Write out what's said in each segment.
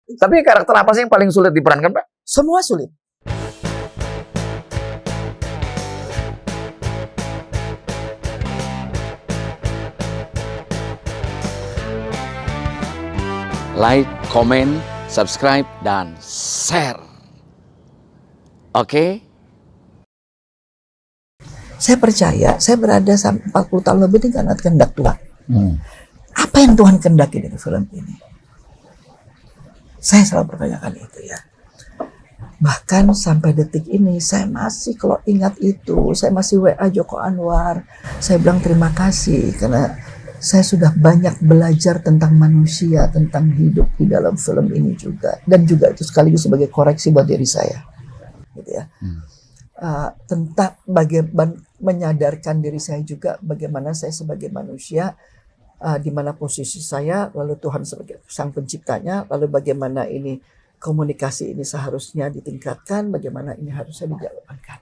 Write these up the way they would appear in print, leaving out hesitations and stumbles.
Tapi karakter apa sih yang paling sulit diperankan, Pak? Semua sulit. Like, comment, subscribe, dan share. Oke? Saya percaya, saya berada sampai 40 tahun lebih ini karena kehendak Tuhan. Apa yang Tuhan kehendaki dari film ini? Saya selalu pertanyakan itu ya. Bahkan sampai detik ini saya masih kalau ingat itu, saya masih WA Joko Anwar. Saya bilang terima kasih karena saya sudah banyak belajar tentang manusia, tentang hidup di dalam film ini juga. Dan juga itu sekaligus sebagai koreksi buat diri saya. Gitu ya. Tentang bagaimana menyadarkan diri saya juga bagaimana saya sebagai manusia, di mana posisi saya, lalu Tuhan sebagai sang penciptanya, lalu bagaimana ini komunikasi ini seharusnya ditingkatkan, bagaimana ini harusnya dijalankan.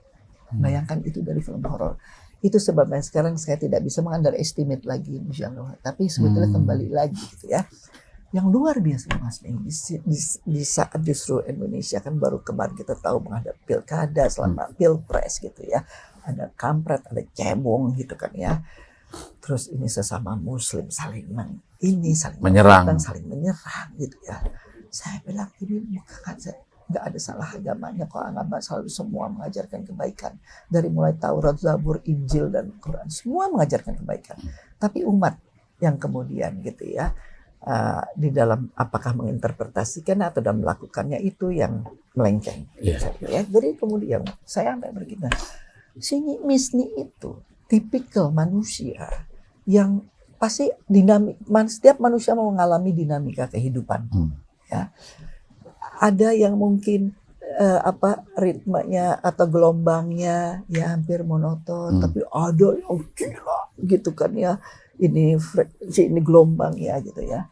Bayangkan itu dari film horor. Itu sebabnya sekarang saya tidak bisa underestimate lagi, Masya Allah. Tapi sebetulnya kembali lagi gitu ya. Yang luar biasa Mas Beng, di saat justru Indonesia kan baru kemarin kita tahu menghadapi pilkada selama pilpres gitu ya. Ada kampret, ada cebong gitu kan ya. Terus ini sesama muslim saling menyerang, saling menyerang gitu ya. Saya bilang ini bukan nggak ada salah agamanya kok, agama selalu semua mengajarkan kebaikan. Dari mulai Taurat, Zabur, Injil dan Quran semua mengajarkan kebaikan. Tapi umat yang kemudian gitu ya, di dalam apakah menginterpretasikan atau dalam melakukannya itu yang melenceng. Ya. Jadi kemudian saya sampai berkata, si Misni itu tipikal manusia yang pasti setiap manusia mau mengalami dinamika kehidupan. Ya. Ada yang mungkin ritmenya atau gelombangnya ya hampir monoton, tapi ada yang gila gitu kan ya. Ini frekuensi, ini gelombangnya gitu ya.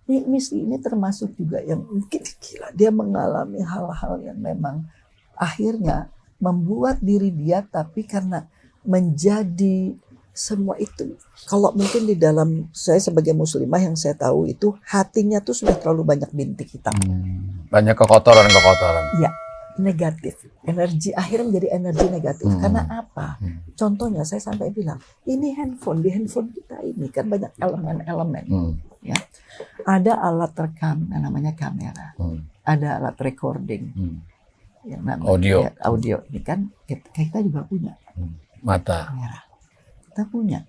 Misi ini termasuk juga yang mungkin gila. Dia mengalami hal-hal yang memang akhirnya membuat diri dia, tapi karena menjadi semua itu. Kalau mungkin di dalam saya sebagai muslimah yang saya tahu itu hatinya tuh sudah terlalu banyak bintik hitam. Banyak kekotoran. Iya, negatif. Energi akhirnya menjadi energi negatif. Karena apa? Contohnya saya sampai bilang, ini di handphone kita ini kan banyak elemen-elemen. Ya. Ada alat rekam yang namanya kamera. Ada alat recording. Yang namanya audio. Ini kan kita juga punya. Mata. Kamera. Kita punya.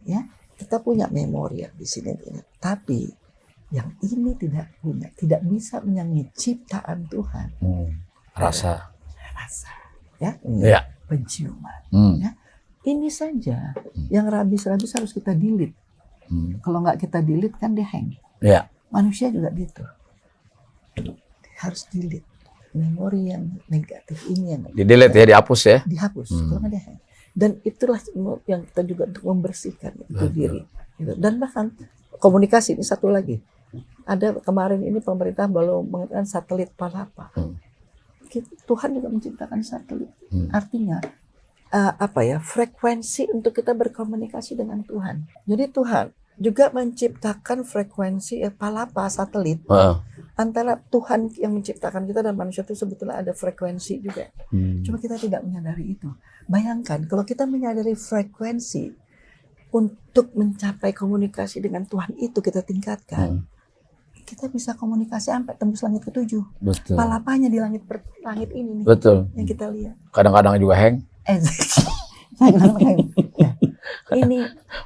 Ya, kita punya memori yang di sini. Tapi yang ini tidak bisa menyanyi ciptaan Tuhan. Rasa. Ya, penciuman. Ya. Ini saja yang rabis-rabis harus kita delete. Kalau nggak kita delete kan dia hang. Ya. Manusia juga gitu. Harus delete. Memori yang negatif ini yang di-delete ya, dihapus ya. Dihapus. Kalau nggak dia hang. Dan itulah yang kita juga untuk membersihkan itu diri. Dan bahkan komunikasi ini satu lagi. Ada kemarin ini pemerintah belum mengatakan satelit Palapa. Tuhan juga menciptakan satelit. Artinya frekuensi untuk kita berkomunikasi dengan Tuhan. Jadi Tuhan juga menciptakan frekuensi Palapa satelit. Antara Tuhan yang menciptakan kita dan manusia itu sebetulnya ada frekuensi juga. Cuma kita tidak menyadari itu. Bayangkan kalau kita menyadari frekuensi untuk mencapai komunikasi dengan Tuhan itu kita tingkatkan. Kita bisa komunikasi sampai tembus langit ke-7. Betul. Palapanya di langit ini nih. Betul. Yang kita lihat. Kadang-kadang juga hang. Ya. Ini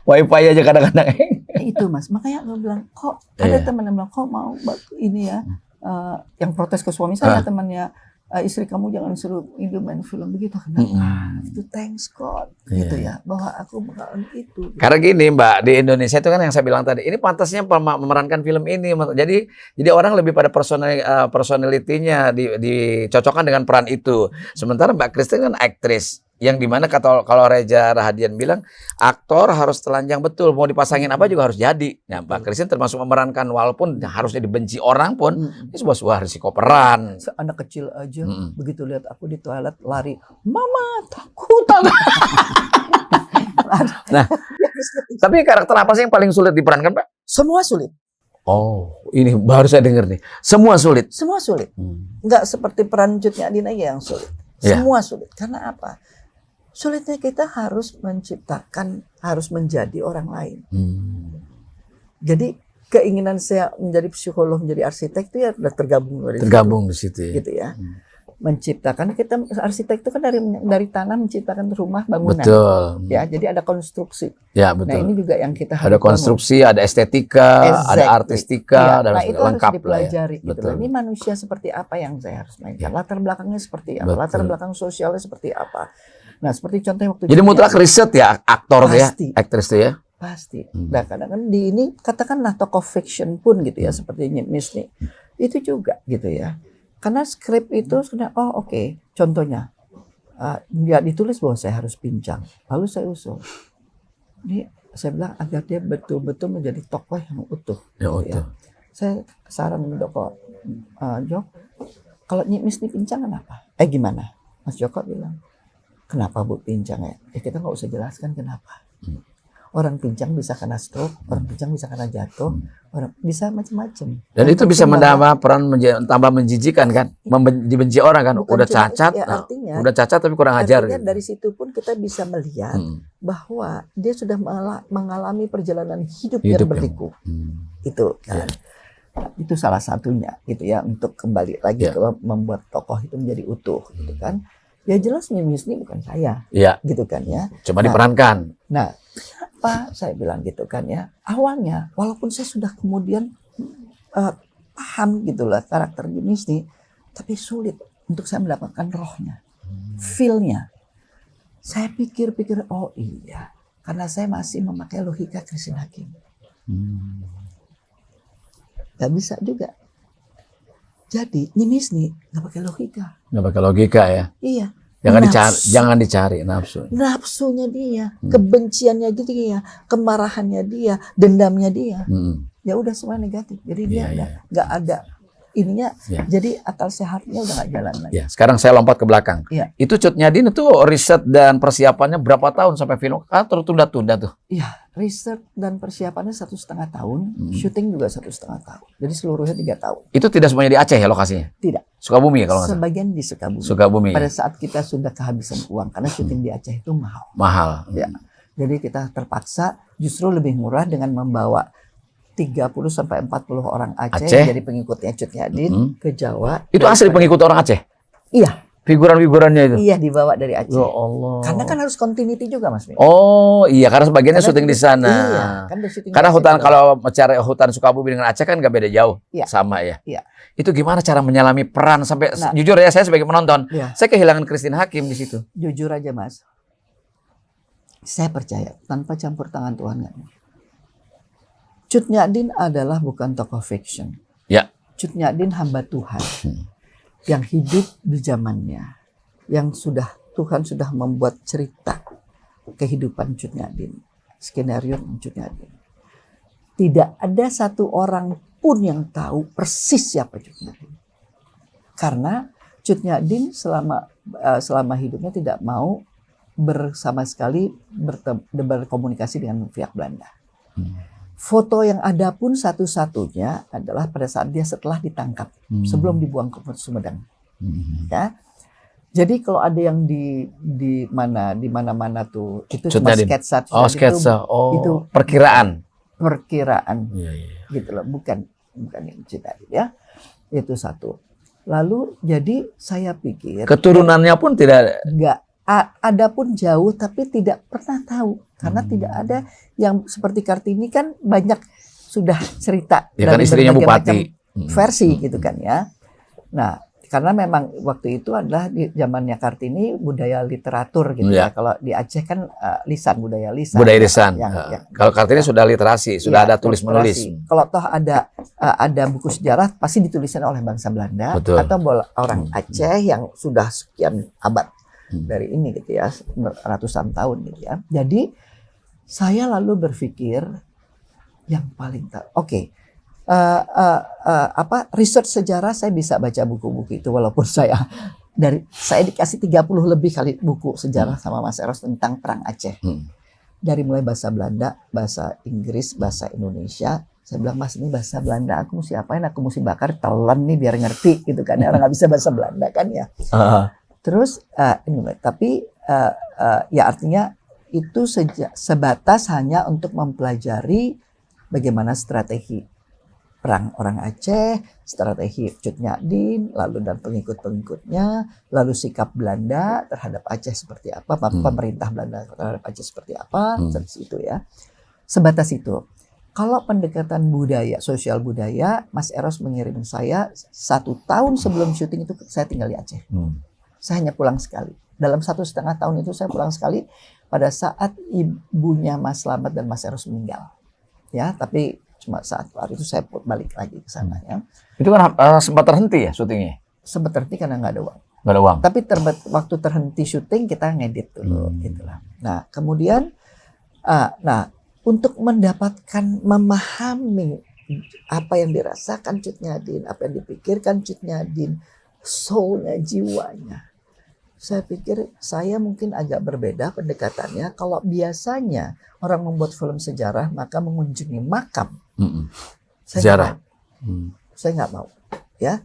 Wi-Fi aja kadang-kadang hang. Itu Mas, makanya gue bilang kok ada teman yang bilang kok mau ini ya, yang protes ke suami saya temannya, istri kamu jangan suruh ini main film begitu. Itu thanks God gitu ya, bahwa aku mengalami itu. Karena gini Mbak, di Indonesia itu kan yang saya bilang tadi, ini pantasnya memerankan film ini. Jadi orang lebih pada personalitinya dicocokkan dengan peran itu. Sementara Mbak Christine kan aktris. Yang dimana kalau Reza Rahadian bilang aktor harus telanjang betul, mau dipasangin apa juga harus jadi. Nah, Mbak Christine termasuk memerankan walaupun harusnya dibenci orang pun ini sebuah risiko peran. Anak kecil aja begitu lihat aku di toilet lari, mama takut. Nah, tapi karakter apa sih yang paling sulit diperankan Pak? Semua sulit. Oh, ini baru saya dengar nih. Semua sulit. Semua sulit. Nggak seperti peran Cut Nyak Dien aja yang sulit. Iya. Semua sulit. Karena apa? Sulitnya kita harus menciptakan, harus menjadi orang lain. Jadi keinginan saya menjadi psikolog, menjadi arsitek itu ya udah tergabung Tergabung di situ ya. gitu ya. Menciptakan, kita arsitek itu kan dari tanah menciptakan rumah, bangunan. Betul. Ya, jadi ada konstruksi. Ya, Nah, betul. ini juga yang kita Ada harus konstruksi, ada estetika, Exactly. ada artistika, Iya, dan nah itu lengkap harus dipelajari. lah ya. Gitu. Betul. Ini manusia seperti apa yang saya harus mainkan? Ya. Latar belakangnya seperti apa? Betul. Latar belakang sosialnya seperti apa? Nah, seperti contoh waktu Jadi Cut mutlak Nyak Dien, riset ya aktor tuh ya, Pasti. aktris tuh ya. pasti. Nah, kadang-kadang di ini katakanlah tokoh fiction pun gitu ya, seperti Nyimis nih, itu juga gitu ya. Karena skrip itu sudah, oh oke. Contohnya, ya ditulis bahwa saya harus pincang. Lalu saya usul. Ini saya bilang agar dia betul-betul menjadi tokoh yang utuh. Ya, gitu utuh. Saya saran Joko, Jok, kalau Nyimis ini pincang kenapa? Gimana? Mas Joko bilang, kenapa Bu pincang ya? Kita nggak usah jelaskan kenapa. Orang pincang bisa kena stroke, orang pincang bisa kena jatuh, orang bisa macam-macam. Dan itu bisa menambah peran tambah menjijikan kan, dibenci orang kan. Bukan Udah cuma- cacat, ya, artinya- udah cacat tapi kurang ajar. Artinya Gitu. dari situ pun kita bisa melihat bahwa dia sudah mengalami perjalanan hidup yang Hidup yang- berliku. Itu kan. Nah, itu salah satunya gitu ya, untuk kembali lagi Ya. ke membuat tokoh itu menjadi utuh gitu kan. Ya jelas Nyimis ini bukan saya Iya, gitu kan ya. cuma diperankan. Nah, kenapa saya bilang gitu kan ya? Awalnya, walaupun saya sudah kemudian paham gitulah karakter Nyimis nih, tapi sulit untuk saya mendapatkan rohnya, feel-nya. Saya pikir-pikir, oh iya, karena saya masih memakai logika Christine Hakim. Gak bisa juga. Jadi Nyimis nih gak pakai logika. Nggak pakai logika ya. Iya. Jangan dicari nafsu. Nafsunya dia, kebenciannya dia, kemarahannya dia, dendamnya dia. Ya udah semua negatif. Jadi dia nggak ada ininya. Iya. Jadi akal sehatnya udah nggak jalan lagi. Ya, sekarang saya lompat ke belakang. Iya. Itu Cut Nyak Dien itu riset dan persiapannya berapa tahun sampai film? Kan tertunda-tunda tuh. Iya, riset dan persiapannya 1,5 tahun, syuting juga 1,5 tahun. Jadi seluruhnya 3 tahun. Itu tidak semuanya di Aceh ya lokasinya? Tidak. Sukabumi ya kalau nggak salah? Sebagian di Sukabumi. Sukabumi. Pada saat kita sudah kehabisan uang karena syuting di Aceh itu mahal. Mahal. Ya. Jadi kita terpaksa justru lebih murah dengan membawa 30 sampai 40 orang Aceh, Aceh. jadi pengikutnya Cut Nyak Dien ke Jawa. Itu asli pengikut orang Aceh? Iya, Figuran-figurannya itu? iya dibawa dari Aceh. Ya Allah. Karena kan harus continuity juga Mas Mik. Oh iya, karena sebagiannya Karena syuting di sana. Iya, kan ada syuting Karena di Aceh hutan, juga. kalau mencari hutan Sukabumi dengan Aceh kan nggak beda jauh, Iya. sama ya. Iya. Itu gimana cara menyelami peran sampai Nah. jujur ya, saya sebagai penonton, Iya. saya kehilangan Christine Hakim di situ. Jujur aja Mas, saya percaya tanpa campur tangan Tuhan nggak mungkin. Cut Nyak Dien adalah bukan tokoh fiction. Ya. Cut Nyak Dien hamba Tuhan yang hidup di zamannya, yang Tuhan sudah membuat cerita kehidupan Cut Nyak Dien, skenario Cut Nyak Dien. Tidak ada satu orang pun yang tahu persis siapa Cut Nyak Dien. Karena Cut Nyak Dien selama hidupnya tidak mau bersama sekali berkomunikasi dengan pihak Belanda. Foto yang ada pun satu-satunya adalah pada saat dia setelah ditangkap, sebelum dibuang ke Sumedang. Ya. Jadi kalau ada yang di mana-mana tuh itu Cut cuma Nyak Dien. sketsa. Oh, sketsa. Itu Perkiraan. perkiraan. Iya. Gitu loh, bukan yang Cut Nyak Dien ya. Itu satu. Lalu jadi saya pikir Keturunannya pun tidak. nggak ada pun jauh tapi tidak pernah tahu karena tidak ada yang seperti Kartini kan banyak sudah cerita Ya kan dari istrinya berbagai bupati. macam versi gitu kan ya. Nah karena memang waktu itu adalah di zamannya Kartini budaya literatur gitu Ya. ya. Kalau di Aceh kan lisan, budaya lisan. Budaya lisan. Yang Kalau Kartini sudah literasi, sudah Iya, ada tulis menulis. literasi. Kalau toh ada buku sejarah pasti dituliskan oleh bangsa Belanda. Betul. Atau orang Aceh yang sudah sekian abad dari ini gitu ya, ratusan tahun gitu ya. Jadi saya lalu berpikir yang paling research sejarah saya bisa baca buku-buku itu walaupun saya dikasih 30 lebih kali buku sejarah sama Mas Eros tentang perang Aceh. Dari mulai bahasa Belanda, bahasa Inggris, bahasa Indonesia, Saya bilang, Mas, ini bahasa Belanda, aku mesti apain? Aku mesti bakar telan nih biar ngerti gitu kan. Orang nggak bisa bahasa Belanda kan ya. Terus tapi ya artinya itu sebatas hanya untuk mempelajari bagaimana strategi perang orang Aceh, strategi Cut Nyak-Dien, lalu dan pengikut-pengikutnya, lalu sikap Belanda terhadap Aceh seperti apa, pemerintah Belanda terhadap Aceh seperti apa, seperti itu ya. Sebatas itu. Kalau pendekatan budaya, sosial budaya, Mas Eros mengirim saya 1 tahun sebelum syuting itu saya tinggal di Aceh. Saya hanya pulang sekali. Dalam 1,5 tahun itu saya pulang sekali pada saat ibunya Mas Slamet dan Mas Eros meninggal. Ya, tapi cuma saat hari itu saya balik lagi ke sana ya. Itu kan sempat terhenti ya syutingnya? Sempat terhenti karena nggak ada uang. Nggak ada uang. Tapi waktu terhenti syuting kita ngedit dulu gitulah. Nah, kemudian untuk mendapatkan memahami apa yang dirasakan Cut Nyak-Dien, apa yang dipikirkan Cut Nyak-Dien, soulnya, jiwanya. Saya pikir saya mungkin agak berbeda pendekatannya. Kalau biasanya orang membuat film sejarah maka mengunjungi makam. Sejarah. Saya nggak mau, ya.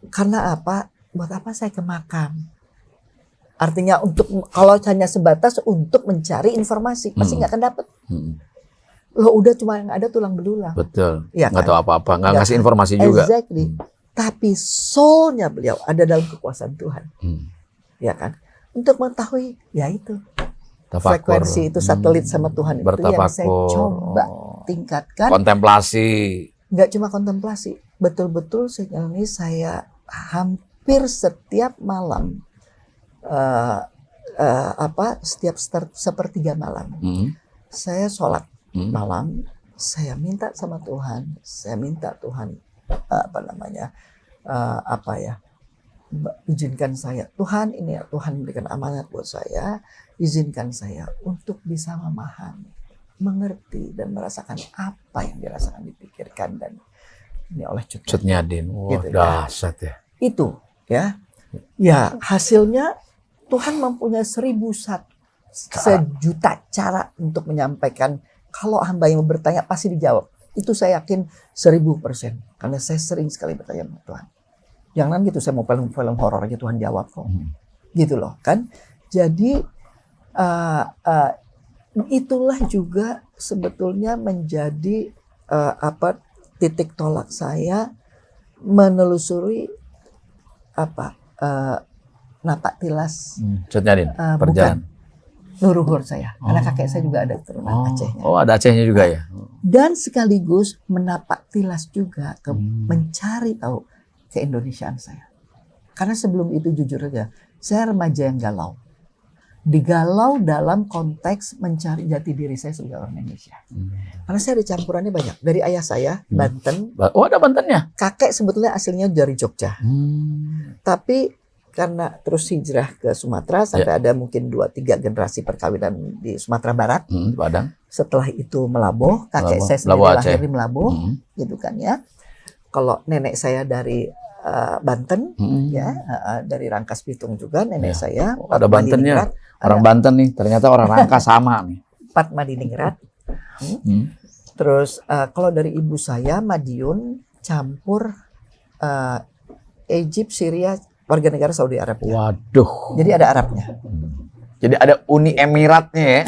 Karena apa? Buat apa saya ke makam? Artinya kalau hanya sebatas untuk mencari informasi, pasti nggak akan dapat. Loh udah cuma yang ada tulang belulang. Betul. Ya, nggak kan? tahu apa-apa, nggak ngasih informasi juga. Exactly. Tapi soulnya beliau ada dalam kekuasaan Tuhan. Ya kan? Untuk mengetahui ya itu. Tafakur. Frekuensi itu satelit sama Tuhan itu yang saya coba tingkatkan. Kontemplasi. Nggak cuma kontemplasi, betul-betul sejauh ini saya hampir setiap malam setiap sepertiga malam saya sholat malam, saya minta sama Tuhan, izinkan saya, Tuhan ini ya, Tuhan berikan amanat buat saya, izinkan saya untuk bisa memahami, mengerti dan merasakan apa yang dirasakan, dipikirkan dan ini oleh Cut Nyak-Dien. Gitu, dahsyat ya. Itu ya, ya hasilnya Tuhan mempunyai 1.000 sejuta cara untuk menyampaikan. Kalau hamba yang bertanya pasti dijawab. Itu saya yakin 1000%. Karena saya sering sekali bertanya sama Tuhan. Jangan gitu saya mau film horor aja Tuhan jawab kok. Gitu loh kan. Jadi itulah juga sebetulnya menjadi titik tolak saya menelusuri napak tilas Cut Nyak-Dien perjalanan. leluhur saya. Karena kakek saya juga ada keturunan Acehnya. Oh, ada Acehnya juga ya. Dan sekaligus menapak tilas juga mencari tahu keindonesiaan saya. Karena sebelum itu jujur aja, saya remaja yang galau. Digalau dalam konteks mencari jati diri saya sebagai orang Indonesia. Karena saya ada campurannya banyak. Dari ayah saya, Banten. Oh, ada Bantennya. Kakek sebetulnya aslinya dari Jogja. Tapi karena terus hijrah ke Sumatera sampai ada mungkin 2-3 generasi perkawinan di Sumatera Barat. Padang. Setelah itu Melabuh, kakek saya sendiri lahir di Melabuh, gitu kan ya. Kalau nenek saya dari Banten, ya, dari Rangkas Bitung juga nenek saya. Ada Bantennya. Orang Banten nih, ternyata orang Rangkas sama nih. Fatma Diningrat. Terus kalau dari ibu saya Madiun campur Egypt, Syria, warga negara Saudi Arabia. Waduh. Jadi ada Arabnya. Jadi ada Uni Emiratnya ya.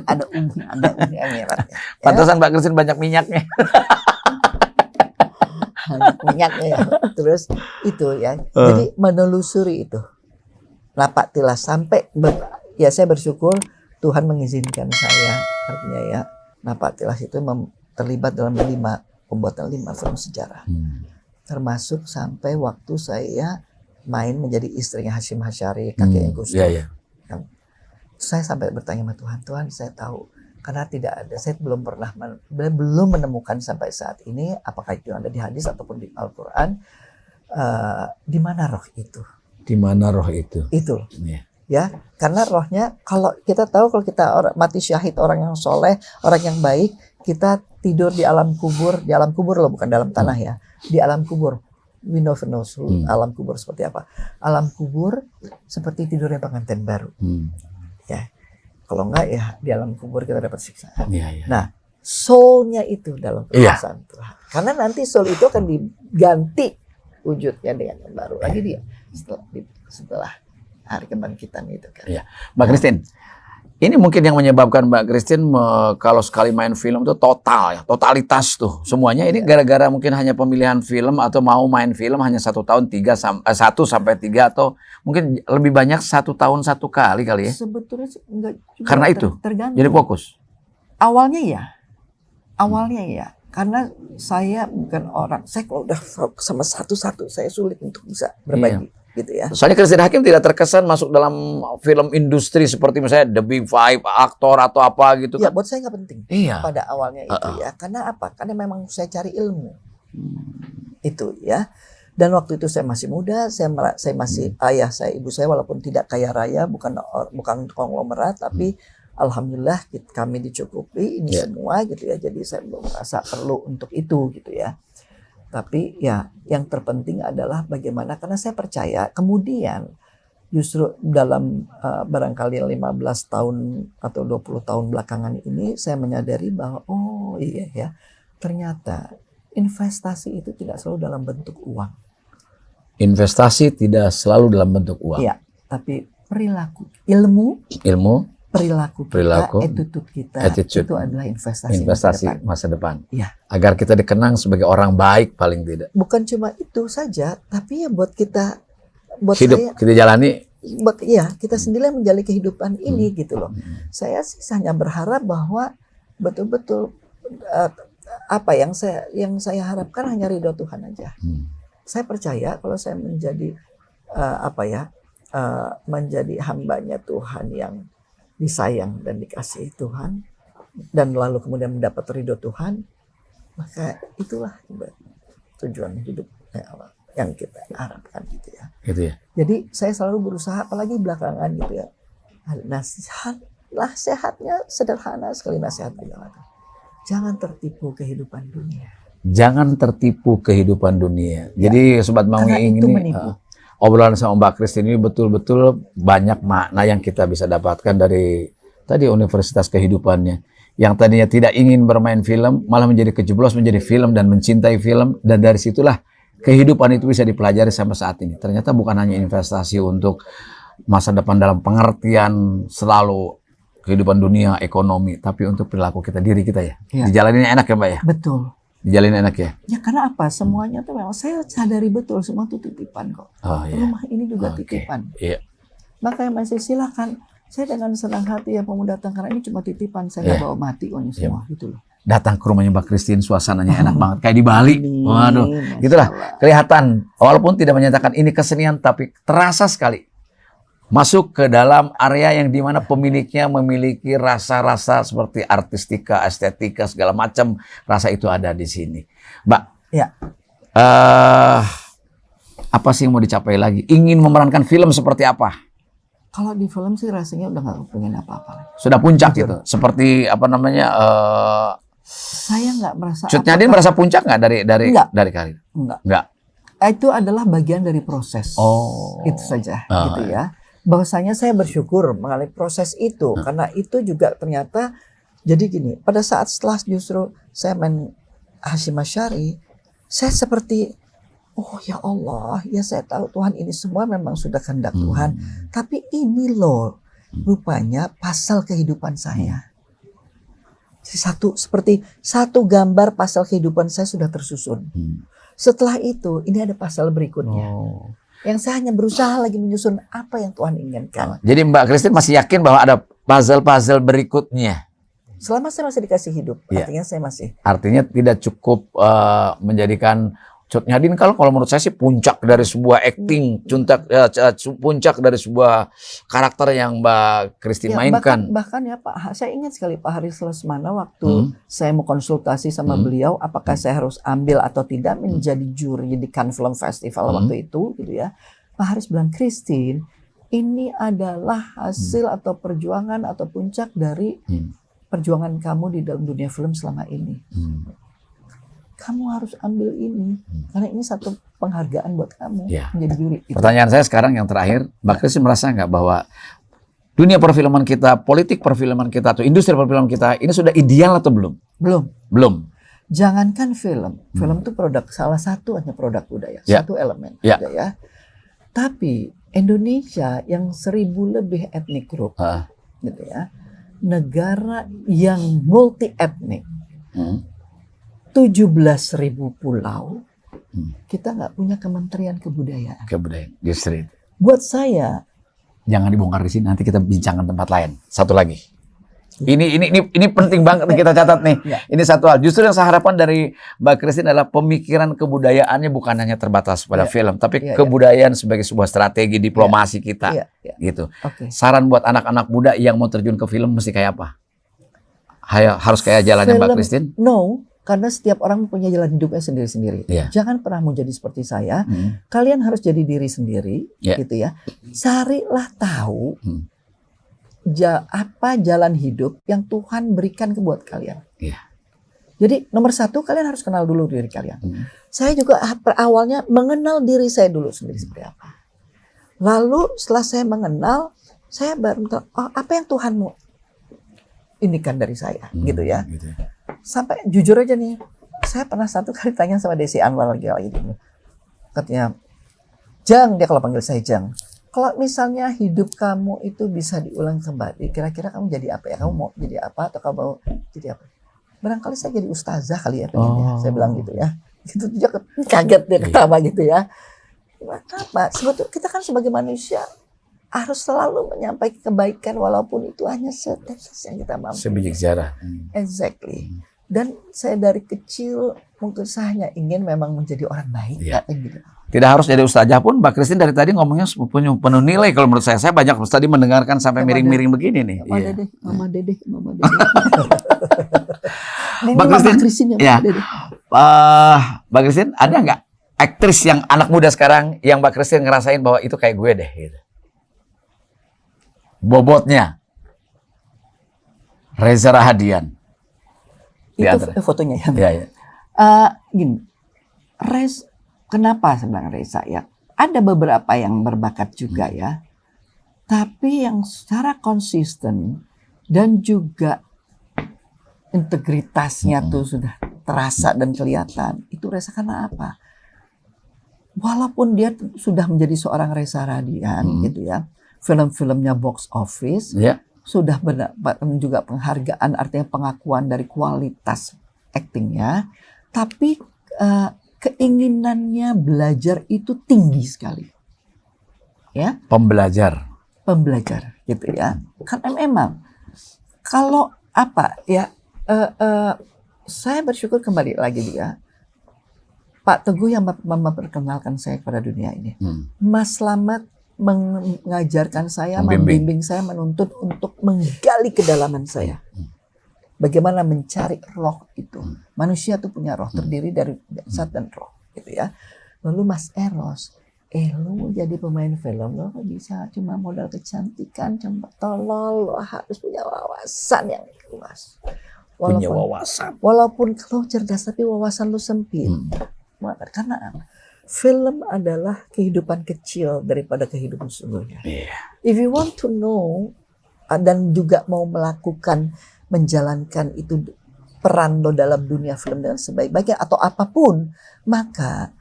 Ada Uni Emiratnya. Pantesan Mbak Christine banyak minyaknya. Minyaknya ya. Terus itu ya. Jadi menelusuri itu. Napak tilas sampai ya saya bersyukur Tuhan mengizinkan saya, artinya ya napak tilas itu terlibat dalam pembuatan 5 film sejarah. Termasuk sampai waktu saya main menjadi istrinya Hashim Asyari, kakeknya Gus Dur. Saya sampai bertanya sama Tuhan, Tuhan saya tahu karena tidak ada, saya belum menemukan sampai saat ini apakah itu ada di hadis ataupun di Al-Quran, di mana roh itu? Di mana roh itu? Itu, ya, karena rohnya kalau kita tahu kalau kita mati syahid, orang yang soleh, orang yang baik, kita tidur di alam kubur loh, bukan dalam tanah ya, di alam kubur. We never know alam kubur seperti apa. Alam kubur seperti tidurnya pengantin baru. Ya, kalau enggak ya di alam kubur kita dapat siksaan. Nah, soul-nya itu dalam Iya. perasaan Tuhan. Karena nanti soul itu akan diganti wujudnya dengan yang baru lagi dia setelah hari kebangkitan itu kan. Iya. Mbak Christine, ini mungkin yang menyebabkan Mbak Christine kalau sekali main film itu total ya, totalitas tuh semuanya. Ini gara-gara mungkin hanya pemilihan film atau mau main film hanya 1 tahun 1 sampai 3 atau mungkin lebih banyak 1 tahun 1 kali ya. Sebetulnya sih enggak juga, Karena itu tergantung. jadi fokus. Awalnya ya, karena saya bukan orang, saya kalau udah sama satu-satu saya sulit untuk bisa berbagi gitu ya. Soalnya Christine Hakim tidak terkesan masuk dalam film industri seperti misalnya The Big Five, aktor atau apa gitu Ya kan. buat saya nggak penting Iya. pada awalnya itu ya. Karena apa? Karena memang saya cari ilmu itu ya. Dan waktu itu saya masih muda, saya masih ayah saya, ibu saya walaupun tidak kaya raya, bukan konglomerat, tapi alhamdulillah kami dicukupi ini semua gitu ya. Jadi saya belum merasa perlu untuk itu gitu ya. Tapi ya yang terpenting adalah bagaimana, karena saya percaya kemudian justru dalam barangkali 15 tahun atau 20 tahun belakangan ini saya menyadari bahwa oh iya ya, ternyata investasi itu tidak selalu dalam bentuk uang. Investasi tidak selalu dalam bentuk uang. Iya, tapi perilaku, ilmu, perilaku kita, attitude itu adalah investasi masa depan. Iya. Agar kita dikenang sebagai orang baik paling tidak. Bukan cuma itu saja, tapi ya buat kita, buat Hidup saya, kita jalani. buat kita sendiri yang menjalani kehidupan ini gitu loh. Saya sih hanya berharap bahwa betul-betul apa yang saya harapkan hanya ridho Tuhan aja. Saya percaya kalau saya menjadi menjadi hambanya Tuhan yang disayang dan dikasihi Tuhan, dan lalu kemudian mendapat ridho Tuhan, maka itulah tujuan hidup yang kita harapkan gitu ya. Gitu ya. Jadi saya selalu berusaha, apalagi belakangan gitu ya, nasihatnya sederhana sekali, nasihat beliau, jangan tertipu kehidupan dunia. Jangan tertipu kehidupan dunia. Jadi Sobat Maui ini obrolan sama Mbak Christine ini betul-betul banyak makna yang kita bisa dapatkan dari tadi universitas kehidupannya. Yang tadinya tidak ingin bermain film, malah menjadi kejeblos menjadi film dan mencintai film. Dan dari situlah kehidupan itu bisa dipelajari sampai saat ini. Ternyata bukan hanya investasi untuk masa depan dalam pengertian selalu kehidupan dunia, ekonomi, tapi untuk perilaku kita, diri kita ya. Dijalaninnya enak ya Mbak ya? Betul. Dijalin enak ya? Ya karena apa? Semuanya tuh memang saya sadari betul semua itu titipan kok. Rumah ini juga titipan. Iya. Makanya masih silakan. Saya dengan senang hati ya mau datang, karena ini cuma titipan. Saya nggak bawa mati ini semua gitu loh. Datang ke rumahnya Mbak Christine, suasananya enak banget kayak di Bali. Waduh, gitulah kelihatan. Walaupun tidak menyatakan ini kesenian, tapi terasa sekali masuk ke dalam area yang dimana pemiliknya memiliki rasa-rasa seperti artistika, estetika, segala macam rasa itu ada di sini. Mbak, apa sih yang mau dicapai lagi? Ingin memerankan film seperti apa? Kalau di film sih rasanya udah nggak pengen apa-apa. Sudah puncak gitu, seperti apa namanya? Saya nggak merasa. Cut Nyadin merasa puncak nggak dari karir? Enggak. Itu adalah bagian dari proses. Itu saja, gitu ya. Bahwasanya saya bersyukur mengalami proses itu, karena itu juga ternyata jadi gini, pada saat setelah justru saya main Hasyim Asy'ari, saya seperti oh ya Allah, ya saya tahu Tuhan ini semua memang sudah kehendak Tuhan, tapi ini loh rupanya pasal kehidupan saya. Seperti satu gambar pasal kehidupan saya sudah tersusun. Setelah itu ini ada pasal berikutnya. Yang saya hanya berusaha lagi menyusun apa yang Tuhan inginkan. Jadi Mbak Christine masih yakin bahwa ada puzzle-puzzle berikutnya? Selama saya masih dikasih hidup, artinya saya masih. Artinya tidak cukup menjadikan Cut Nyadin kalau menurut saya sih puncak dari sebuah acting, puncak dari sebuah karakter yang Mbak Christine mainkan. Bahkan ya Pak, saya ingat sekali Pak Haris Lesmana waktu saya mau konsultasi sama beliau, apakah saya harus ambil atau tidak menjadi juri di Cannes Film Festival waktu itu, gitu ya. Pak Haris bilang, Christine, ini adalah hasil atau perjuangan atau puncak dari perjuangan kamu di dalam dunia film selama ini. Kamu harus ambil ini, karena ini satu penghargaan buat kamu menjadi juri. Pertanyaan saya sekarang yang terakhir, Mbak Christine merasa nggak bahwa dunia perfilman kita, politik perfilman kita, atau industri perfilman kita ini sudah ideal atau belum? Belum. Jangankan film itu produk salah satu hanya produk budaya, Ya. satu elemen Ya. budaya. Tapi Indonesia yang 1000 lebih etnik group, gitu ya, negara yang multi etnik, 17.000 pulau, kita nggak punya Kementerian Kebudayaan. Kebudayaan, justru itu. Buat saya, Jangan dibongkar di sini, nanti kita bincangkan tempat lain. Satu lagi. Ini penting banget nih kita catat nih. Ya. Ini satu hal. Justru yang saya harapkan dari Mbak Christine adalah pemikiran kebudayaannya bukan hanya terbatas pada film, tapi kebudayaan sebagai sebuah strategi diplomasi kita. Gitu. Oke. Saran buat anak-anak muda yang mau terjun ke film mesti kayak apa? Harus kayak jalannya Mbak Christine? No, karena setiap orang punya jalan hidupnya sendiri-sendiri. Iya. Jangan pernah mau jadi seperti saya. Kalian harus jadi diri sendiri, gitu ya. Carilah tahu apa jalan hidup yang Tuhan berikan ke buat kalian. Iya. Jadi nomor satu, kalian harus kenal dulu diri kalian. Saya juga awalnya mengenal diri saya dulu sendiri seperti apa. Lalu setelah saya mengenal, saya baru tahu apa yang Tuhan mau indikan dari saya, gitu ya. Gitu. Sampai jujur aja nih, saya pernah satu kali tanya sama Desi Anwar lagi gitu. Katanya, Jang, dia kalau panggil saya Jang. Kalau misalnya hidup kamu itu bisa diulang kembali, kira-kira kamu jadi apa ya? Kamu mau jadi apa atau kamu mau jadi apa? Barangkali saya jadi ustazah kali ya pengennya. Saya bilang gitu ya. Gitu dia kaget dia ketawa gitu ya. Kenapa? Sebetulnya kita kan sebagai manusia harus selalu menyampaikan kebaikan walaupun itu hanya setetes yang kita mampu. Sebiji sejarah. Exactly. Dan saya dari kecil mungkin saya hanya ingin memang menjadi orang baik. Iya. Gitu. Tidak harus jadi ustazah pun, Mbak Christine dari tadi ngomongnya penuh nilai kalau menurut saya. Saya banyak tadi mendengarkan sampai miring-miring begini nih. Mama Dede. Mbak Christine, Mbak Christine, ada nggak aktris yang anak muda sekarang yang Mbak Christine ngerasain bahwa itu kayak gue deh gitu? Bobotnya Reza Rahadian. Itu fotonya ya. Iya. Gini, kenapa sebenarnya Reza ya? Ada beberapa yang berbakat juga ya. Tapi yang secara konsisten dan juga integritasnya tuh sudah terasa dan kelihatan. Itu Reza karena apa? Walaupun dia sudah menjadi seorang Reza Rahadian gitu ya. Film-filmnya box office. Sudah mendapat juga penghargaan, artinya pengakuan dari kualitas aktingnya. Tapi keinginannya belajar itu tinggi sekali. Ya. Pembelajar gitu ya. Karena memang kalau apa ya, saya bersyukur kembali lagi dia. Pak Teguh yang memperkenalkan saya kepada dunia ini. Mas Slamet mengajarkan saya, membimbing saya, menuntut untuk menggali kedalaman saya. Bagaimana mencari roh itu. Manusia tuh punya roh, terdiri dari jasad dan roh, gitu ya. Lalu Mas Eros, lu jadi pemain film, lo bisa cuma modal kecantikan, cuma tolol, lo harus punya wawasan yang luas. Punya wawasan. Walaupun lo cerdas, tapi wawasan lo sempit. Karena apa? Film adalah kehidupan kecil daripada kehidupan sesungguhnya. If you want to know dan juga mau melakukan, menjalankan itu peran lo dalam dunia film dengan sebaik-baiknya atau apapun, maka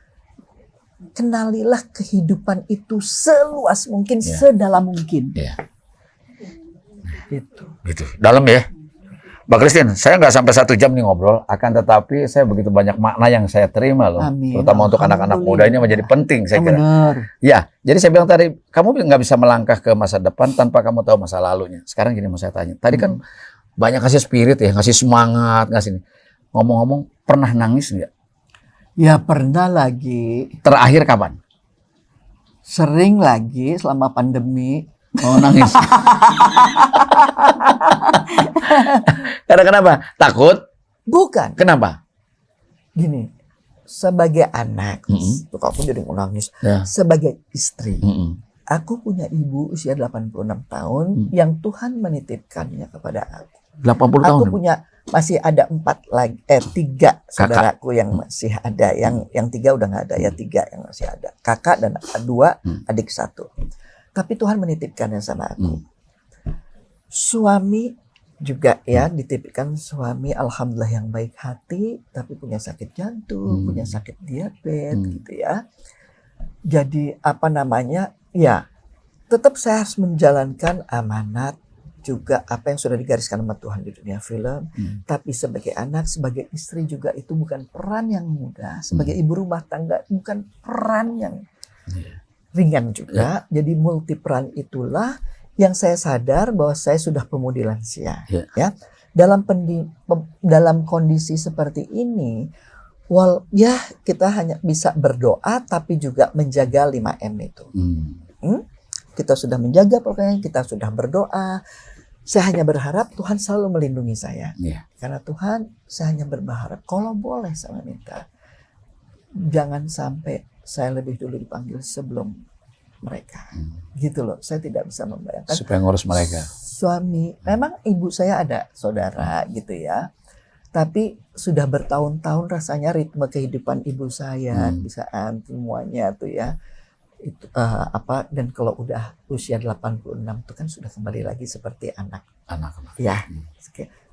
kenalilah kehidupan itu seluas mungkin, sedalam mungkin. Gitu. Dalam ya. Mbak Christine, saya nggak sampai 1 jam nih ngobrol, akan tetapi saya begitu banyak makna yang saya terima loh. Amin. Terutama untuk anak-anak muda ini menjadi penting saya kira. Benar. Ya, jadi saya bilang tadi, kamu nggak bisa melangkah ke masa depan tanpa kamu tahu masa lalunya. Sekarang gini mau saya tanya, tadi kan banyak kasih spirit ya, ngasih semangat, ngasih ini. Ngomong-ngomong, pernah nangis nggak? Ya pernah lagi. Terakhir kapan? Sering lagi selama pandemi. Oh nangis. Karena kenapa? Takut? Bukan. Kenapa? Gini, sebagai anak, tuh kamu jadi nangis. Sebagai istri, aku punya ibu usia 86 tahun yang Tuhan menitipkannya kepada aku. 80 tahun? Aku punya, masih ada 3 saudaraku yang masih ada. Yang 3 udah nggak ada, ya 3 yang masih ada. Kakak dan 2, adik 1. Tapi Tuhan menitipkannya sama aku. Suami juga ya ditipikkan suami alhamdulillah yang baik hati tapi punya sakit jantung, punya sakit diabetes gitu ya. Jadi apa namanya? Ya, tetap saya harus menjalankan amanat juga apa yang sudah digariskan sama Tuhan di dunia film. Tapi sebagai anak, sebagai istri juga itu bukan peran yang mudah. Sebagai ibu rumah tangga bukan peran yang ringan juga. Jadi multi peran itulah yang saya sadar bahwa saya sudah pemudi lansia. Ya, dalam kondisi seperti ini, ya kita hanya bisa berdoa tapi juga menjaga 5M itu. Kita sudah menjaga pokoknya, kita sudah berdoa. Saya hanya berharap Tuhan selalu melindungi saya. Karena Tuhan, saya hanya berharap kalau boleh saya minta, jangan sampai saya lebih dulu dipanggil sebelum mereka. Gitu loh, saya tidak bisa membayangkan. Supaya ngurus mereka. Suami, memang ibu saya ada saudara gitu ya. Tapi sudah bertahun-tahun rasanya ritme kehidupan ibu saya, bisa semuanya tuh ya. Itu dan kalau udah usia 86 itu kan sudah kembali lagi seperti anak. Ya.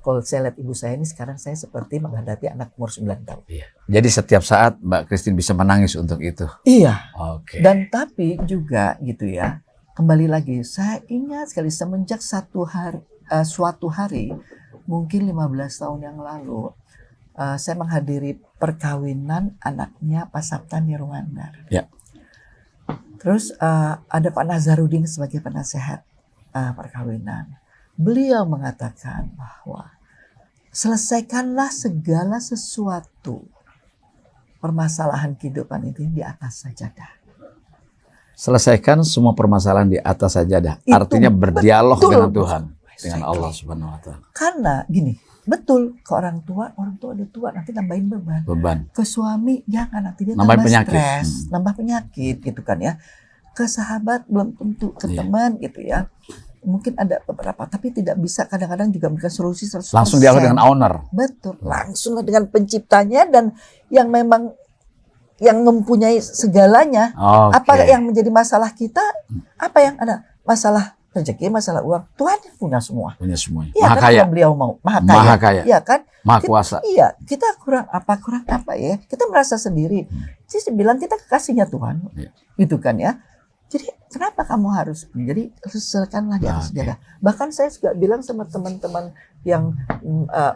Kalau saya lihat ibu saya ini sekarang saya seperti menghadapi anak umur 9 tahun. Jadi setiap saat Mbak Christine bisa menangis untuk itu. Iya. Dan tapi juga gitu ya. Kembali lagi saya ingat sekali semenjak suatu hari mungkin 15 tahun yang lalu saya menghadiri perkawinan anaknya Pak Sapta Nirwandar. Terus ada Pak Nazarudin sebagai penasehat perkawinan. Beliau mengatakan bahwa selesaikanlah segala sesuatu permasalahan kehidupan itu di atas sajadah. Selesaikan semua permasalahan di atas sajadah. Artinya berdialog dengan Tuhan, dengan Allah Subhanahu wa taala. Karena gini, betul ke orang tua udah tua nanti nambahin beban. Ke suami jangan nanti dia nambah stres, nambah penyakit gitu kan ya. Ke sahabat belum tentu, ke teman gitu ya. Mungkin ada beberapa tapi tidak bisa kadang-kadang juga memberikan solusi 100%. Langsung dialog dengan owner. Betul, langsunglah dengan penciptanya dan yang memang yang mempunyai segalanya. Apa yang menjadi masalah kita? Apa yang ada? Masalah rezeki, masalah uang. Tuhan punya semua. Punya semuanya. Ya, Maha kaya. Beliau mau Maha kaya. Iya kan? Maha kuasa. Iya, kita kurang apa ya? Kita merasa sendiri. Jadi bilang kita kekasihnya Tuhan. Gitu kan ya. Jadi kenapa kamu harus? Jadi selesaikanlah di atas sajadah. Bahkan saya juga bilang sama teman-teman yang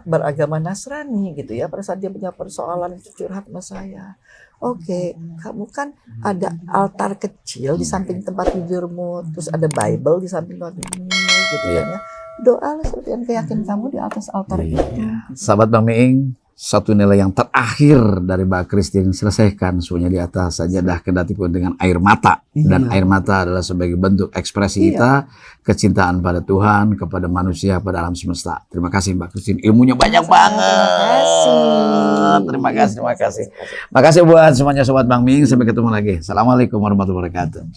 beragama Nasrani gitu ya, pada saat dia punya persoalan curhat sama saya. Kamu kan ada altar kecil di samping tempat tidurmu, terus ada Bible di samping tempat tidurmu gitu kan ya. Doalah seperti yang keyakinan kamu di atas altar itu. Sahabat Bang Miing, satu nilai yang terakhir dari Mbak Christine, selesaikan semuanya di atas sajadah kendati pun dengan air mata. Dan air mata adalah sebagai bentuk ekspresi kita, kecintaan pada Tuhan, kepada manusia, pada alam semesta. Terima kasih Mbak Christine, ilmunya banyak banget. Terima kasih. Makasih buat semuanya Sobat Bang Miing, sampai ketemu lagi. Assalamualaikum warahmatullahi wabarakatuh.